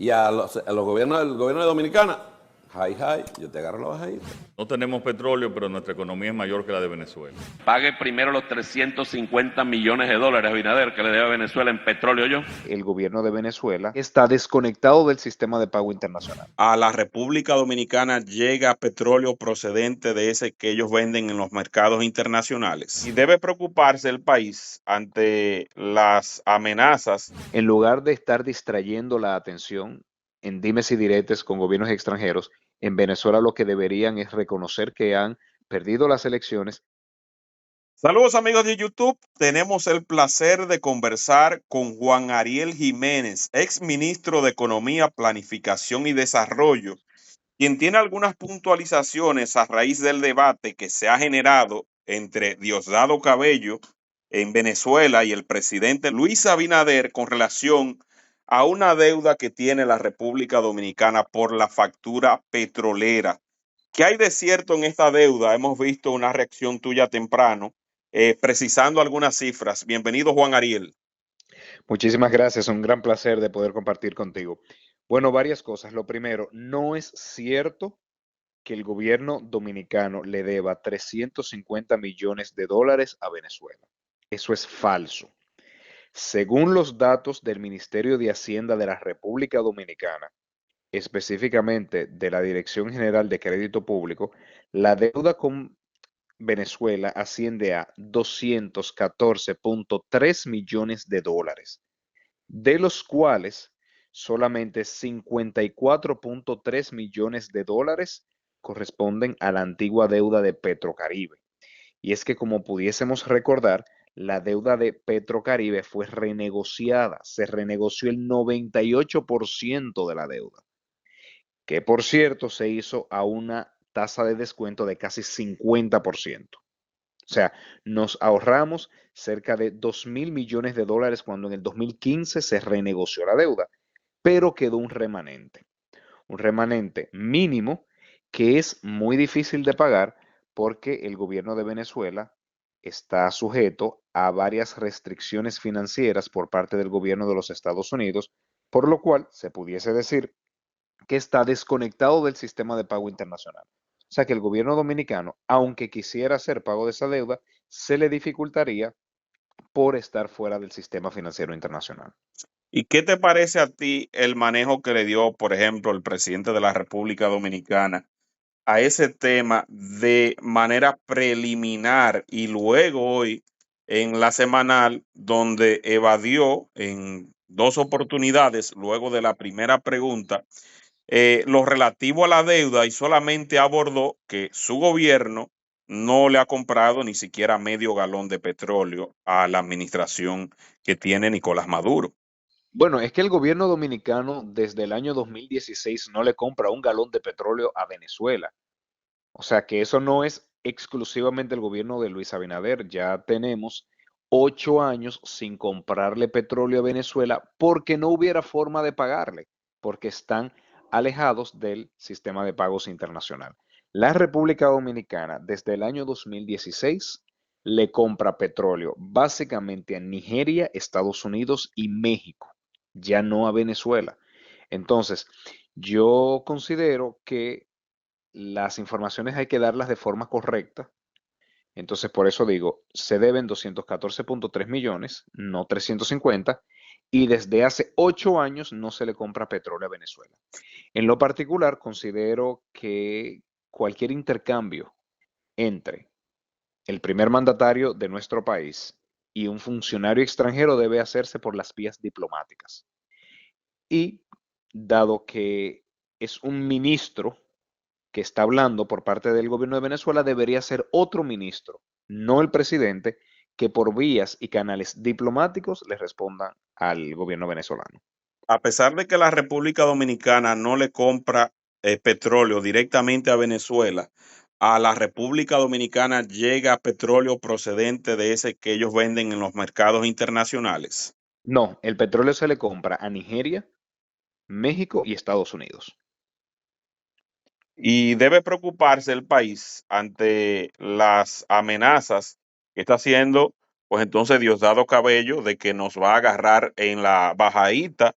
Y a los gobiernos del gobierno de Dominicana, yo te agarro la bajadita. No tenemos petróleo, pero nuestra economía es mayor que la de Venezuela. Pague primero los 350 millones de dólares, Abinader, que le debe a Venezuela en petróleo yo. El gobierno de Venezuela está desconectado del sistema de pago internacional. A la República Dominicana llega petróleo procedente de ese que ellos venden en los mercados internacionales. Y debe preocuparse el país ante las amenazas. En lugar de estar distrayendo la atención en dimes y diretes con gobiernos extranjeros, en Venezuela lo que deberían es reconocer que han perdido las elecciones. Saludos amigos de YouTube, tenemos el placer de conversar con Juan Ariel Jiménez, ex ministro de Economía, Planificación y Desarrollo, quien tiene algunas puntualizaciones a raíz del debate que se ha generado entre Diosdado Cabello en Venezuela y el presidente Luis Abinader con relación a una deuda que tiene la República Dominicana por la factura petrolera. ¿Qué hay de cierto en esta deuda? Hemos visto una reacción tuya temprano, precisando algunas cifras. Bienvenido, Juan Ariel. Muchísimas gracias, un gran placer de poder compartir contigo. Bueno, varias cosas. Lo primero, no es cierto que el gobierno dominicano le deba 350 millones de dólares a Venezuela. Eso es falso. Según los datos del Ministerio de Hacienda de la República Dominicana, específicamente de la Dirección General de Crédito Público, la deuda con Venezuela asciende a 214.3 millones de dólares, de los cuales solamente 54.3 millones de dólares corresponden a la antigua deuda de Petrocaribe. Y es que, como pudiésemos recordar, la deuda de Petrocaribe fue renegociada, se renegoció el 98% de la deuda, que por cierto se hizo a una tasa de descuento de casi 50%. O sea, nos ahorramos cerca de 2.000 millones de dólares cuando en el 2015 se renegoció la deuda, pero quedó un remanente mínimo que es muy difícil de pagar porque el gobierno de Venezuela está sujeto a varias restricciones financieras por parte del gobierno de los Estados Unidos, por lo cual se pudiese decir que está desconectado del sistema de pago internacional. O sea que el gobierno dominicano, aunque quisiera hacer pago de esa deuda, se le dificultaría por estar fuera del sistema financiero internacional. ¿Y qué te parece a ti el manejo que le dio, por ejemplo, el presidente de la República Dominicana a ese tema de manera preliminar y luego hoy en la semanal, donde evadió en dos oportunidades, luego de la primera pregunta, lo relativo a la deuda y solamente abordó que su gobierno no le ha comprado ni siquiera medio galón de petróleo a la administración que tiene Nicolás Maduro? Bueno, es que el gobierno dominicano desde el año 2016 no le compra un galón de petróleo a Venezuela. O sea que eso no es exclusivamente el gobierno de Luis Abinader. Ya tenemos 8 años sin comprarle petróleo a Venezuela porque no hubiera forma de pagarle, porque están alejados del sistema de pagos internacional. La República Dominicana desde el año 2016 le compra petróleo básicamente a Nigeria, Estados Unidos y México, ya no a Venezuela. Entonces, yo considero que las informaciones hay que darlas de forma correcta. Entonces, por eso digo, se deben 214.3 millones, no 350, y desde hace 8 años no se le compra petróleo a Venezuela. En lo particular, considero que cualquier intercambio entre el primer mandatario de nuestro país y un funcionario extranjero debe hacerse por las vías diplomáticas. Y dado que es un ministro que está hablando por parte del gobierno de Venezuela, debería ser otro ministro, no el presidente, que por vías y canales diplomáticos le respondan al gobierno venezolano. A pesar de que la República Dominicana no le compra petróleo directamente a Venezuela, a la República Dominicana llega petróleo procedente de ese que ellos venden en los mercados internacionales. No, el petróleo se le compra a Nigeria, México y Estados Unidos. Y debe preocuparse el país ante las amenazas que está haciendo, pues entonces Diosdado Cabello, de que nos va a agarrar en la bajadita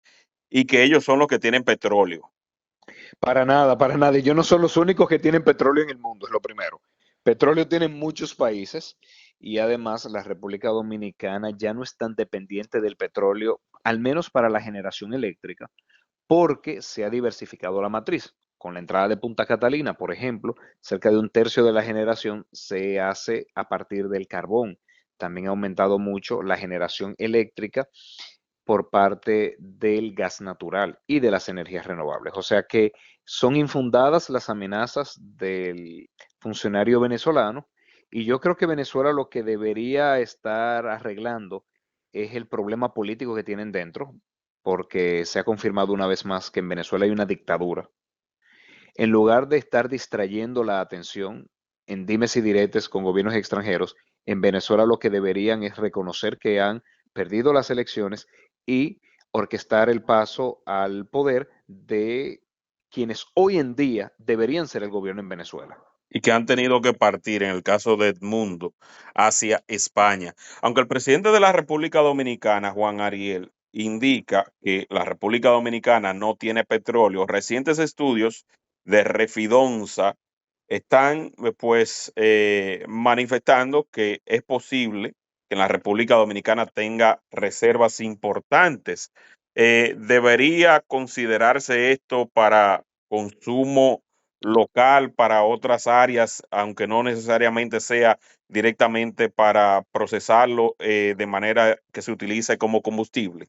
y que ellos son los que tienen petróleo. Para nada, para nada. Y ellos no son los únicos que tienen petróleo en el mundo, es lo primero. Petróleo tienen muchos países y además la República Dominicana ya no es tan dependiente del petróleo, al menos para la generación eléctrica, porque se ha diversificado la matriz. Con la entrada de Punta Catalina, por ejemplo, cerca de un tercio de la generación se hace a partir del carbón. También ha aumentado mucho la generación eléctrica por parte del gas natural y de las energías renovables. O sea que son infundadas las amenazas del funcionario venezolano y yo creo que Venezuela lo que debería estar arreglando es el problema político que tienen dentro, porque se ha confirmado una vez más que en Venezuela hay una dictadura. En lugar de estar distrayendo la atención en dimes y diretes con gobiernos extranjeros, en Venezuela lo que deberían es reconocer que han perdido las elecciones y orquestar el paso al poder de quienes hoy en día deberían ser el gobierno en Venezuela. Y que han tenido que partir, en el caso de Edmundo, hacia España. Aunque el presidente de la República Dominicana, Juan Ariel, indica que la República Dominicana no tiene petróleo, recientes estudios de Refidonza están manifestando que es posible que la República Dominicana tenga reservas importantes. ¿Debería considerarse esto para consumo local, para otras áreas, aunque no necesariamente sea directamente para procesarlo de manera que se utilice como combustible?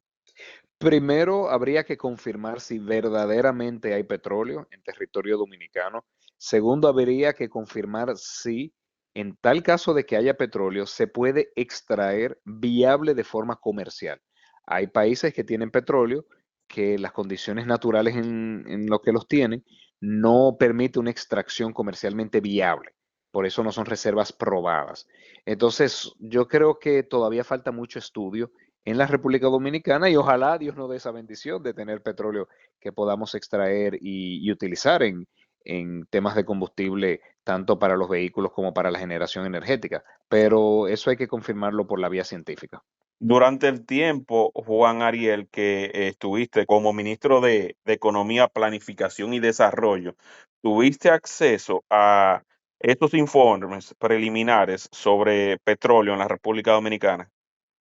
Primero, habría que confirmar si verdaderamente hay petróleo en territorio dominicano. Segundo, habría que confirmar si, en tal caso de que haya petróleo, se puede extraer viable de forma comercial. Hay países que tienen petróleo que las condiciones naturales en lo que los tienen no permite una extracción comercialmente viable. Por eso no son reservas probadas. Entonces, yo creo que todavía falta mucho estudio en la República Dominicana y ojalá Dios nos dé esa bendición de tener petróleo que podamos extraer y utilizar en temas de combustible, tanto para los vehículos como para la generación energética. Pero eso hay que confirmarlo por la vía científica. Durante el tiempo, Juan Ariel, que estuviste como ministro de Economía, Planificación y Desarrollo, ¿tuviste acceso a estos informes preliminares sobre petróleo en la República Dominicana?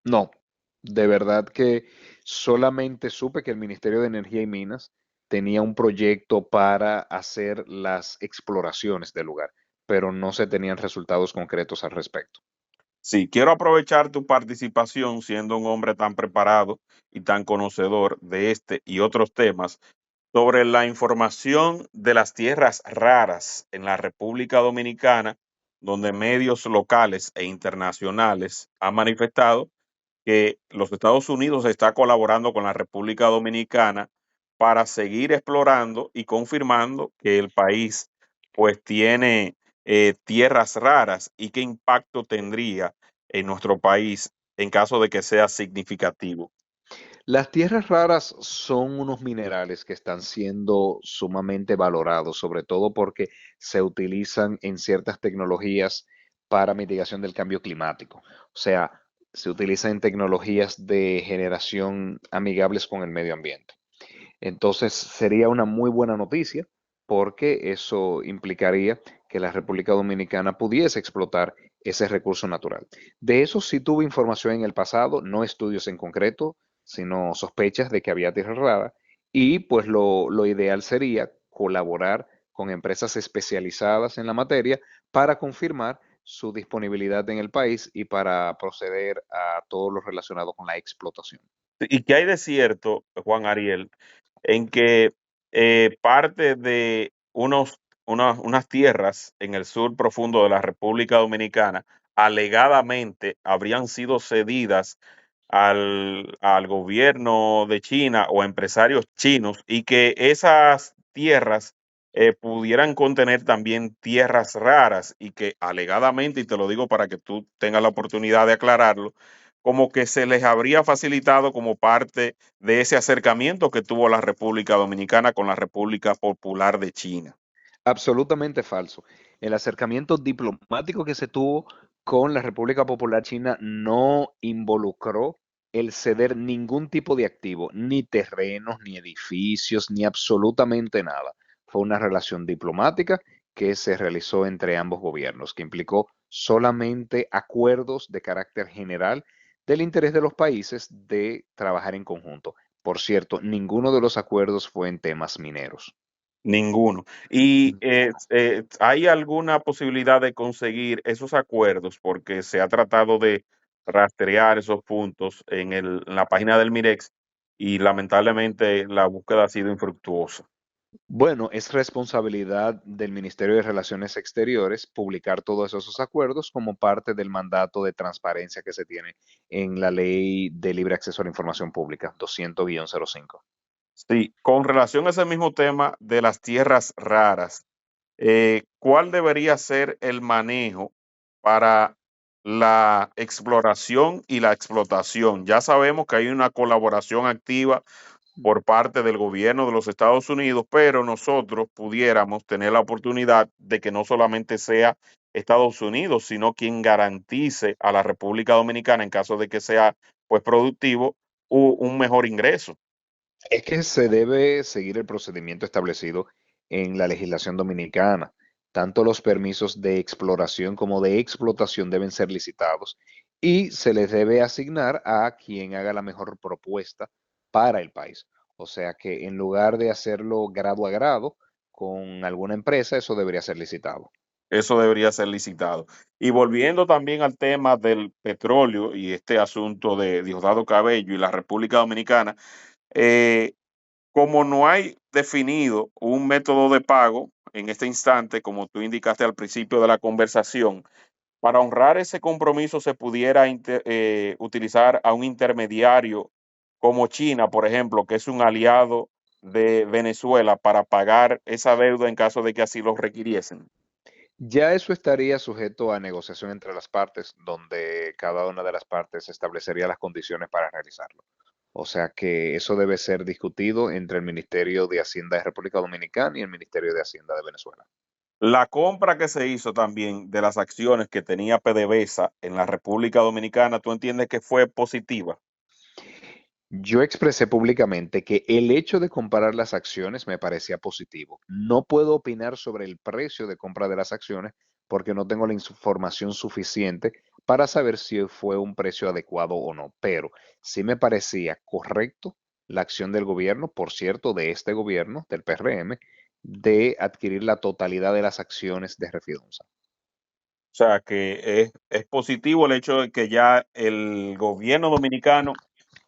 No, de verdad que solamente supe que el Ministerio de Energía y Minas tenía un proyecto para hacer las exploraciones del lugar, pero no se tenían resultados concretos al respecto. Sí, quiero aprovechar tu participación siendo un hombre tan preparado y tan conocedor de este y otros temas sobre la información de las tierras raras en la República Dominicana, donde medios locales e internacionales han manifestado que los Estados Unidos está colaborando con la República Dominicana para seguir explorando y confirmando que el país pues tiene tierras raras y qué impacto tendría en nuestro país en caso de que sea significativo. Las tierras raras son unos minerales que están siendo sumamente valorados, sobre todo porque se utilizan en ciertas tecnologías para mitigación del cambio climático. O sea, se utilizan en tecnologías de generación amigables con el medio ambiente. Entonces, sería una muy buena noticia porque eso implicaría que la República Dominicana pudiese explotar ese recurso natural. De eso sí tuve información en el pasado, no estudios en concreto, sino sospechas de que había tierra rara. Y pues lo ideal sería colaborar con empresas especializadas en la materia para confirmar su disponibilidad en el país y para proceder a todo lo relacionado con la explotación. ¿Y qué hay de cierto, Juan Ariel, en que parte de unas tierras en el sur profundo de la República Dominicana alegadamente habrían sido cedidas al gobierno de China o empresarios chinos y que esas tierras pudieran contener también tierras raras y que alegadamente, y te lo digo para que tú tengas la oportunidad de aclararlo, como que se les habría facilitado como parte de ese acercamiento que tuvo la República Dominicana con la República Popular de China? Absolutamente falso. El acercamiento diplomático que se tuvo con la República Popular China no involucró el ceder ningún tipo de activo, ni terrenos, ni edificios, ni absolutamente nada. Fue una relación diplomática que se realizó entre ambos gobiernos, que implicó solamente acuerdos de carácter general del interés de los países de trabajar en conjunto. Por cierto, ninguno de los acuerdos fue en temas mineros. Ninguno. ¿Y hay alguna posibilidad de conseguir esos acuerdos? Porque se ha tratado de rastrear esos puntos en la página del Mirex y lamentablemente la búsqueda ha sido infructuosa. Bueno, es responsabilidad del Ministerio de Relaciones Exteriores publicar todos esos acuerdos como parte del mandato de transparencia que se tiene en la Ley de Libre Acceso a la Información Pública 200-05. Sí, con relación a ese mismo tema de las tierras raras, ¿cuál debería ser el manejo para la exploración y la explotación? Ya sabemos que hay una colaboración activa por parte del gobierno de los Estados Unidos, pero nosotros pudiéramos tener la oportunidad de que no solamente sea Estados Unidos, sino quien garantice a la República Dominicana, en caso de que sea pues productivo, un mejor ingreso. Es que se debe seguir el procedimiento establecido en la legislación dominicana. Tanto los permisos de exploración como de explotación deben ser licitados y se les debe asignar a quien haga la mejor propuesta para el país. O sea que en lugar de hacerlo grado a grado con alguna empresa, eso debería ser licitado. Eso debería ser licitado. Y volviendo también al tema del petróleo y este asunto de Diosdado Cabello y la República Dominicana, eh, como no hay definido un método de pago en este instante, como tú indicaste al principio de la conversación, para honrar ese compromiso se pudiera utilizar a un intermediario como China, por ejemplo, que es un aliado de Venezuela para pagar esa deuda en caso de que así lo requiriesen. Ya eso estaría sujeto a negociación entre las partes, donde cada una de las partes establecería las condiciones para realizarlo. O sea que eso debe ser discutido entre el Ministerio de Hacienda de República Dominicana y el Ministerio de Hacienda de Venezuela. La compra que se hizo también de las acciones que tenía PDVSA en la República Dominicana, ¿tú entiendes que fue positiva? Yo expresé públicamente que el hecho de comparar las acciones me parecía positivo. No puedo opinar sobre el precio de compra de las acciones porque no tengo la información suficiente para saber si fue un precio adecuado o no, pero sí me parecía correcto la acción del gobierno, por cierto, de este gobierno, del PRM, de adquirir la totalidad de las acciones de Refidonza. O sea, que es positivo el hecho de que ya el gobierno dominicano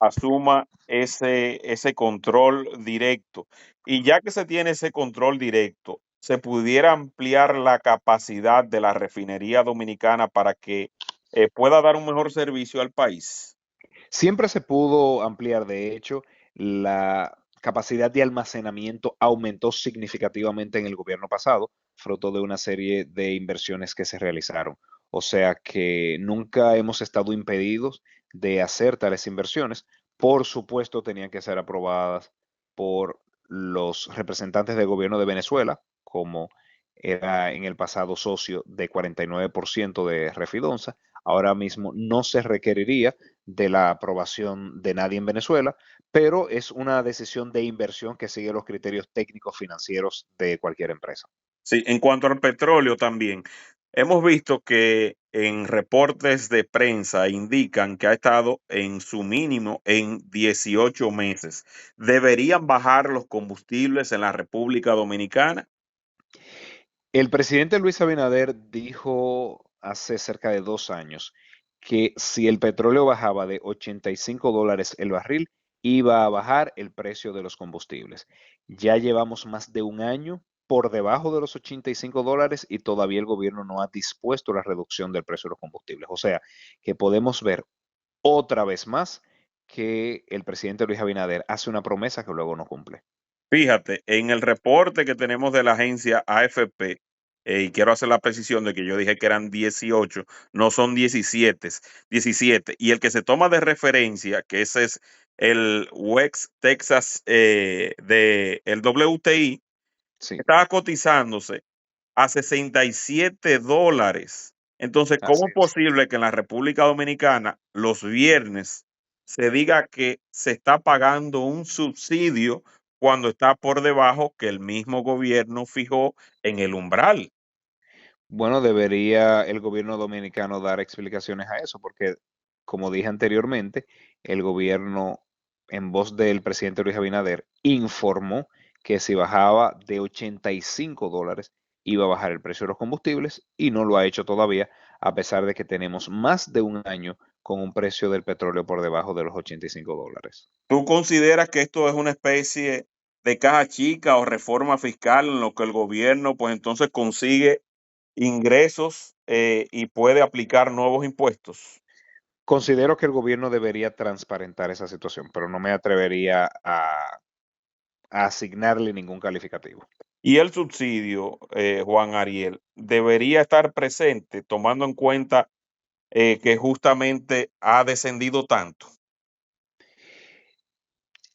asuma ese control directo. Y ya que se tiene ese control directo, se pudiera ampliar la capacidad de la refinería dominicana para que pueda dar un mejor servicio al país. Siempre se pudo ampliar, de hecho, la capacidad de almacenamiento aumentó significativamente en el gobierno pasado, fruto de una serie de inversiones que se realizaron. O sea que nunca hemos estado impedidos de hacer tales inversiones. Por supuesto, tenían que ser aprobadas por los representantes del gobierno de Venezuela, como era en el pasado socio de 49% de Refidonza. Ahora mismo no se requeriría de la aprobación de nadie en Venezuela, pero es una decisión de inversión que sigue los criterios técnicos financieros de cualquier empresa. Sí, en cuanto al petróleo también, hemos visto que en reportes de prensa indican que ha estado en su mínimo en 18 meses. ¿Deberían bajar los combustibles en la República Dominicana? El presidente Luis Abinader dijo hace cerca de 2 años que si el petróleo bajaba de $85 el barril, iba a bajar el precio de los combustibles. Ya llevamos más de un año por debajo de los $85 y todavía el gobierno no ha dispuesto la reducción del precio de los combustibles. O sea, que podemos ver otra vez más que el presidente Luis Abinader hace una promesa que luego no cumple. Fíjate, en el reporte que tenemos de la agencia AFP, y quiero hacer la precisión de que yo dije que eran 18, no son 17, y el que se toma de referencia, que ese es el West Texas de el WTI, Sí, estaba cotizándose a $67. Entonces, ¿cómo así es es. posible que en la República Dominicana los viernes se diga que se está pagando un subsidio cuando está por debajo que el mismo gobierno fijó en el umbral? Bueno, debería el gobierno dominicano dar explicaciones a eso, porque como dije anteriormente, el gobierno, en voz del presidente Luis Abinader, informó que si bajaba de $85 iba a bajar el precio de los combustibles y no lo ha hecho todavía, a pesar de que tenemos más de un año con un precio del petróleo por debajo de los $85. ¿Tú consideras que esto es una especie de caja chica o reforma fiscal en lo que el gobierno pues entonces consigue ingresos y puede aplicar nuevos impuestos? Considero que el gobierno debería transparentar esa situación, pero no me atrevería a asignarle ningún calificativo. Y el subsidio, Juan Ariel, debería estar presente tomando en cuenta que justamente ha descendido tanto.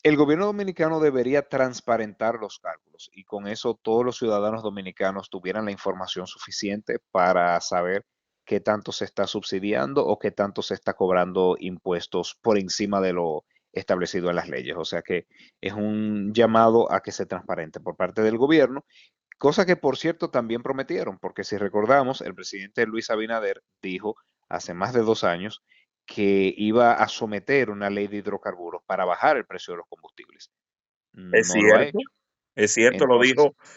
El gobierno dominicano debería transparentar los cálculos y con eso todos los ciudadanos dominicanos tuvieran la información suficiente para saber qué tanto se está subsidiando o qué tanto se está cobrando impuestos por encima de lo establecido en las leyes. O sea que es un llamado a que se transparente por parte del gobierno, cosa que por cierto también prometieron, porque si recordamos, el presidente Luis Abinader dijo hace más de 2 años que iba a someter una ley de hidrocarburos para bajar el precio de los combustibles. Es No lo ha cierto. hecho. Es cierto, Entonces,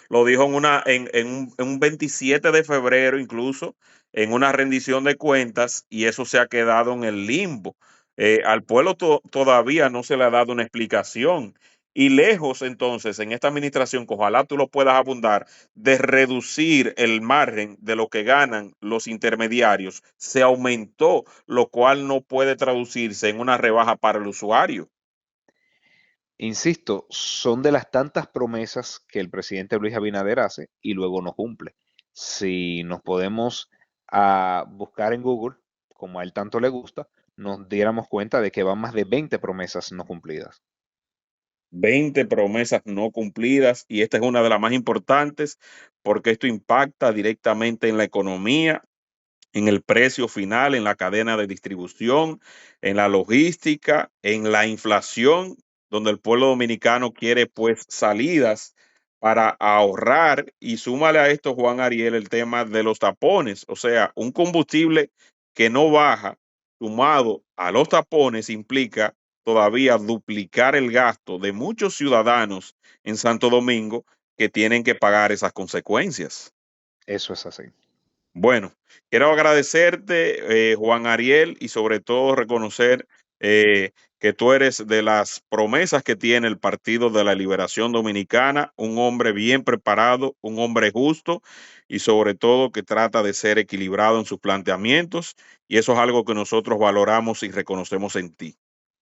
lo dijo en un 27 de febrero, incluso en una rendición de cuentas, y eso se ha quedado en el limbo. Al pueblo todavía no se le ha dado una explicación. Y lejos, entonces, en esta administración, que ojalá tú lo puedas abundar, de reducir el margen de lo que ganan los intermediarios, se aumentó, lo cual no puede traducirse en una rebaja para el usuario. insisto, son de las tantas promesas que el presidente Luis Abinader hace y luego no cumple. Si nos podemos buscar en Google, como a él tanto le gusta, nos diéramos cuenta de que van más de 20 promesas no cumplidas. 20 promesas no cumplidas y esta es una de las más importantes porque esto impacta directamente en la economía, en el precio final, en la cadena de distribución, en la logística, en la inflación, donde el pueblo dominicano quiere pues salidas para ahorrar y súmale a esto, Juan Ariel, el tema de los tapones, o sea, un combustible que no baja, sumado a los tapones, implica todavía duplicar el gasto de muchos ciudadanos en Santo Domingo que tienen que pagar esas consecuencias. Eso es así. Bueno, quiero agradecerte, Juan Ariel, y sobre todo reconocer que tú eres de las promesas que tiene el Partido de la Liberación Dominicana, un hombre bien preparado, un hombre justo y sobre todo que trata de ser equilibrado en sus planteamientos, y eso es algo que nosotros valoramos y reconocemos en ti.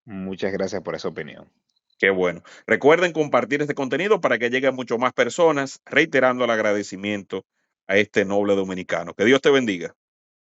Muchas gracias por esa opinión. Qué bueno. Recuerden compartir este contenido para que llegue a mucho más personas, reiterando el agradecimiento a este noble dominicano. Que Dios te bendiga.